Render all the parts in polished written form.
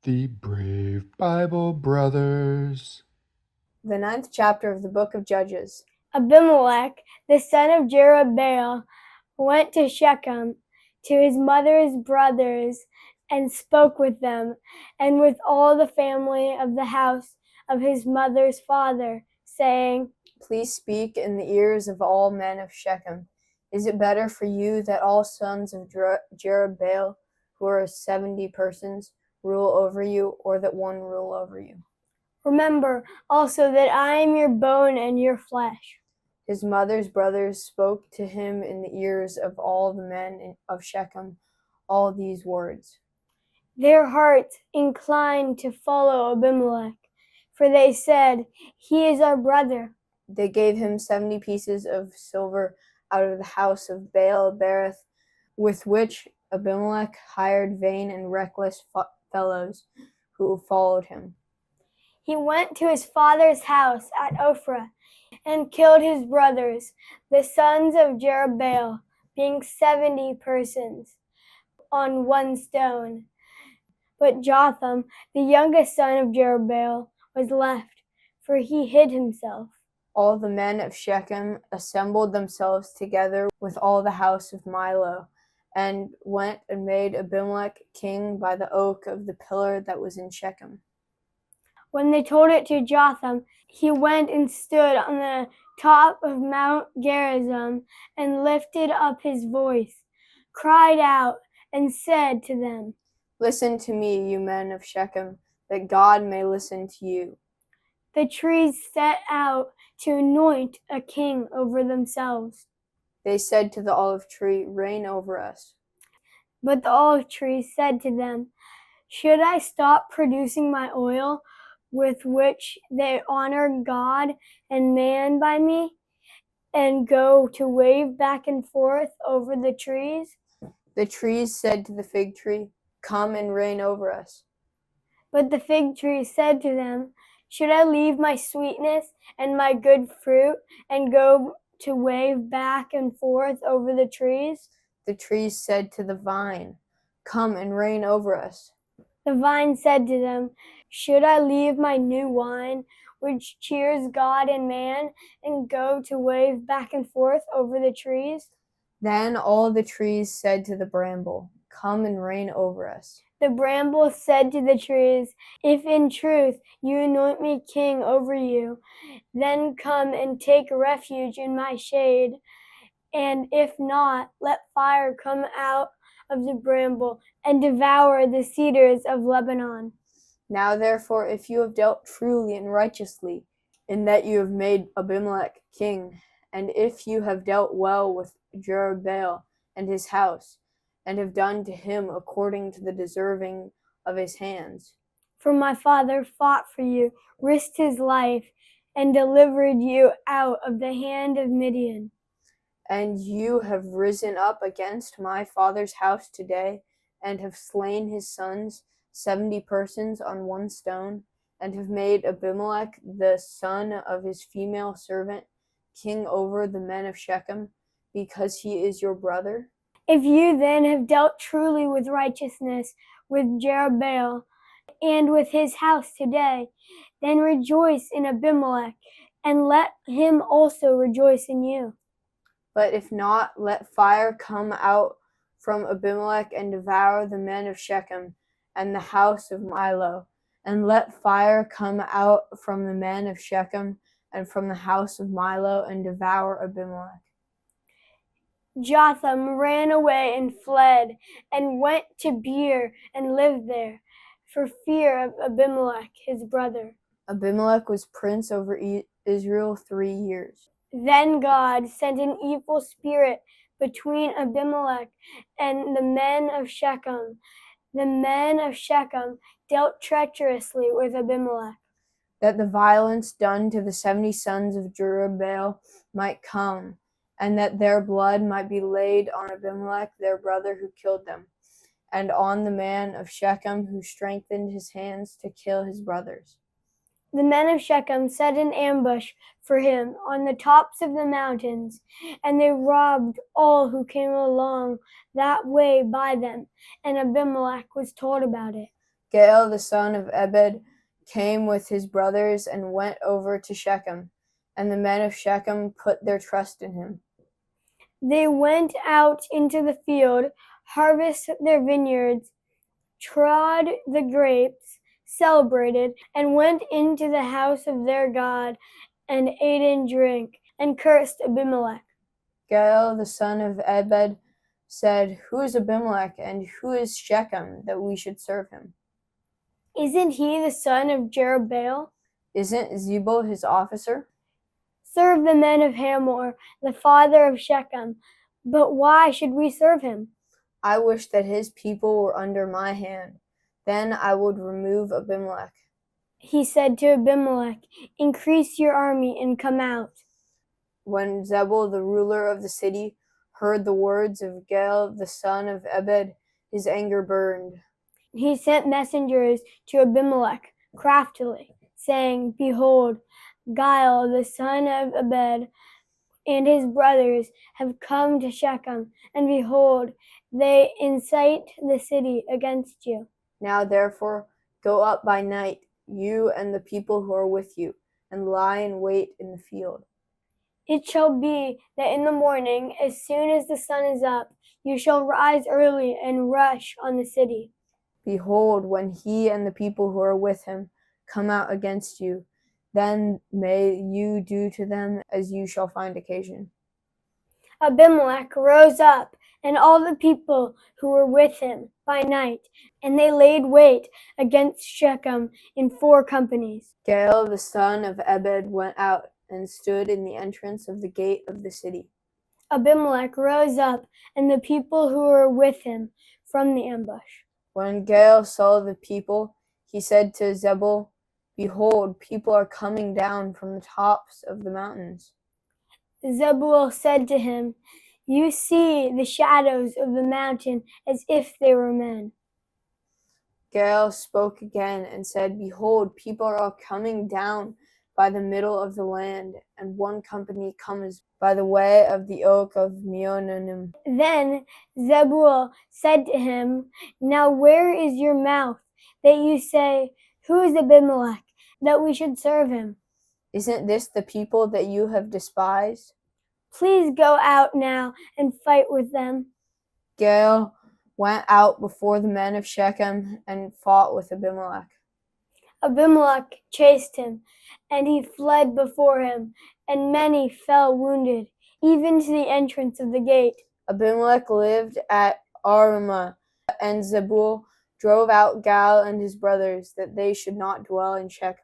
The Brave Bible Brothers. The 9th chapter of the book of Judges. Abimelech, the son of Jerubbaal, went to Shechem to his mother's brothers and spoke with them and with all the family of the house of his mother's father, saying, Please speak in the ears of all men of Shechem. Is it better for you that all sons of Jerubbaal, who are 70 persons, rule over you, or that one rule over you? Remember also that I am your bone and your flesh. His mother's brothers spoke to him in the ears of all the men of Shechem all these words. Their hearts inclined to follow Abimelech, for they said, He is our brother. They gave him 70 pieces of silver out of the house of Baal-berith, with which Abimelech hired vain and reckless fellows who followed him. He went to his father's house at Ophrah and killed his brothers, the sons of Jerubbaal, being 70 persons, on one stone. But Jotham, the youngest son of Jerubbaal, was left, for he hid himself. All the men of Shechem assembled themselves together with all the house of Milo, and went and made Abimelech king by the oak of the pillar that was in Shechem. When they told it to Jotham, he went and stood on the top of Mount Gerizim and lifted up his voice, cried out, and said to them, Listen to me, you men of Shechem, that God may listen to you. The trees set out to anoint a king over themselves. They said to the olive tree, Reign over us. But the olive tree said to them, Should I stop producing my oil, with which they honor God and man by me, and go to wave back and forth over the trees? The trees said to the fig tree, Come and reign over us. But the fig tree said to them, Should I leave my sweetness and my good fruit and go to wave back and forth over the trees? The trees said to the vine, Come and reign over us. The vine said to them, Should I leave my new wine, which cheers God and man, and go to wave back and forth over the trees? Then all the trees said to the bramble, Come and reign over us. The bramble said to the trees, If in truth you anoint me king over you, then come and take refuge in my shade. And if not, let fire come out of the bramble and devour the cedars of Lebanon. Now therefore, if you have dealt truly and righteously, in that you have made Abimelech king, and if you have dealt well with Jerubbaal and his house, and have done to him according to the deserving of his hands. For my father fought for you, risked his life, and delivered you out of the hand of Midian. And you have risen up against my father's house today, and have slain his sons, 70 persons on one stone, and have made Abimelech, the son of his female servant, king over the men of Shechem, because he is your brother. If you then have dealt truly with righteousness with Jerubbaal and with his house today, then rejoice in Abimelech, and let him also rejoice in you. But if not, let fire come out from Abimelech and devour the men of Shechem and the house of Milo, and let fire come out from the men of Shechem and from the house of Milo and devour Abimelech. Jotham ran away and fled, and went to Beer and lived there, for fear of Abimelech his brother. Abimelech was prince over Israel 3 years. Then God sent an evil spirit between Abimelech and the men of Shechem. The men of Shechem dealt treacherously with Abimelech, that the violence done to the 70 sons of Jerubbaal might come, and that their blood might be laid on Abimelech their brother who killed them, and on the man of Shechem who strengthened his hands to kill his brothers. The men of Shechem set an ambush for him on the tops of the mountains, and they robbed all who came along that way by them, and Abimelech was told about it. Gaal the son of Ebed came with his brothers and went over to Shechem, and the men of Shechem put their trust in him. They went out into the field, harvested their vineyards, trod the grapes, celebrated, and went into the house of their God, and ate and drank, and cursed Abimelech. Gaal the son of Ebed said, "Who is Abimelech, and who is Shechem, that we should serve him? Isn't he the son of Jerubbaal? Isn't Zebul his officer? Serve the men of Hamor, the father of Shechem. But why should we serve him? I wish that his people were under my hand. Then I would remove Abimelech." He said to Abimelech, "Increase your army and come out." When Zebul, the ruler of the city, heard the words of Gaal the son of Ebed, his anger burned. He sent messengers to Abimelech craftily, saying, "Behold, Gaal the son of Ebed and his brothers have come to Shechem, and behold, they incite the city against you. Now therefore, go up by night, you and the people who are with you, and lie in wait in the field. It shall be that in the morning, as soon as the sun is up, you shall rise early and rush on the city. Behold, when he and the people who are with him come out against you, then may you do to them as you shall find occasion." Abimelech rose up, and all the people who were with him by night, and they laid wait against Shechem in 4 companies. Gaal the son of Ebed went out and stood in the entrance of the gate of the city. Abimelech rose up, and the people who were with him from the ambush. When Gaal saw the people, he said to Zebul, "Behold, people are coming down from the tops of the mountains." Zebul said to him, "You see the shadows of the mountain as if they were men." Gaal spoke again and said, "Behold, people are all coming down by the middle of the land, and one company comes by the way of the oak of Meononim." Then Zebul said to him, "Now where is your mouth, that you say, 'Who is Abimelech, that we should serve him?' Isn't this the people that you have despised?" Please go out now and fight with them." Gaal went out before the men of Shechem and fought with Abimelech. Abimelech chased him, and he fled before him, and many fell wounded, even to the entrance of the gate. Abimelech lived at Arumah, and Zebul drove out Gaal and his brothers, that they should not dwell in Shechem.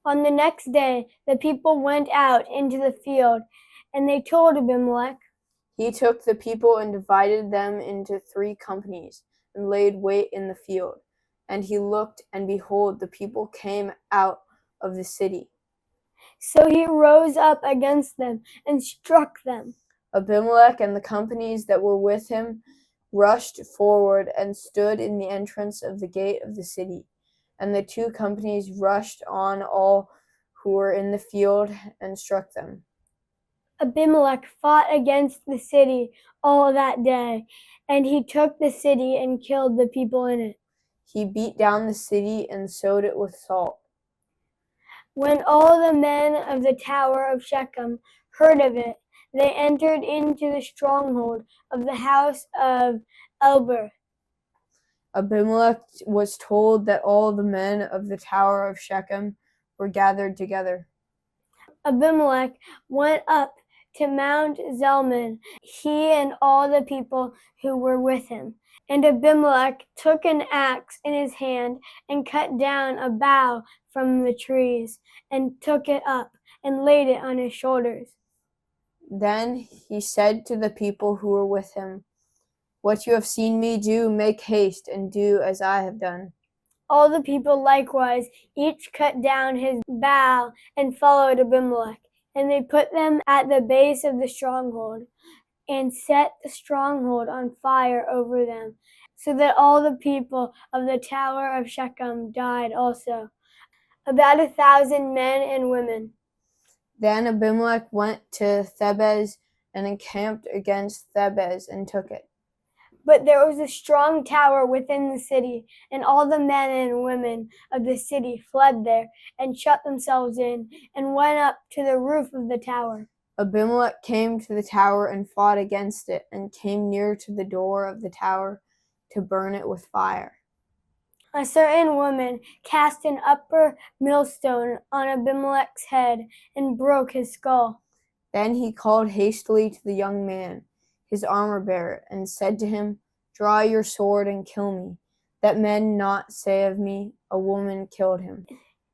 On the next day, the people went out into the field, and they told Abimelech. He took the people and divided them into 3 companies, and laid wait in the field. And he looked, and behold, the people came out of the city. So he rose up against them and struck them. Abimelech and the companies that were with him rushed forward and stood in the entrance of the gate of the city. And the 2 companies rushed on all who were in the field and struck them. Abimelech fought against the city all that day, and he took the city and killed the people in it. He beat down the city and sowed it with salt. When all the men of the tower of Shechem heard of it, they entered into the stronghold of the house of Elber. Abimelech was told that all the men of the tower of Shechem were gathered together. Abimelech went up to Mount Zelman, he and all the people who were with him. And Abimelech took an axe in his hand and cut down a bough from the trees, and took it up and laid it on his shoulders. Then he said to the people who were with him, "What you have seen me do, make haste and do as I have done." All the people likewise each cut down his bough and followed Abimelech. And they put them at the base of the stronghold, and set the stronghold on fire over them, so that all the people of the tower of Shechem died also, about 1,000 men and women. Then Abimelech went to Thebez and encamped against Thebez and took it. But there was a strong tower within the city, and all the men and women of the city fled there and shut themselves in and went up to the roof of the tower. Abimelech came to the tower and fought against it, and came near to the door of the tower to burn it with fire. A certain woman cast an upper millstone on Abimelech's head and broke his skull. Then he called hastily to the young man, his armor-bearer, and said to him, "Draw your sword and kill me, that men not say of me, a woman killed him."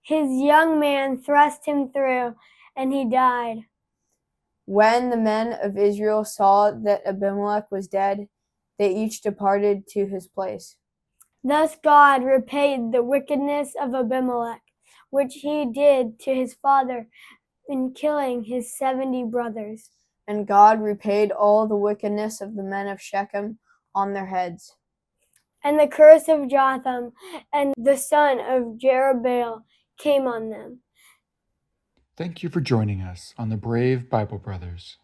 His young man thrust him through, and he died. When the men of Israel saw that Abimelech was dead, they each departed to his place. Thus God repaid the wickedness of Abimelech, which he did to his father in killing his 70 brothers. And God repaid all the wickedness of the men of Shechem on their heads. And the curse of Jotham and the son of Jerubbaal came on them. Thank you for joining us on the Brave Bible Brothers.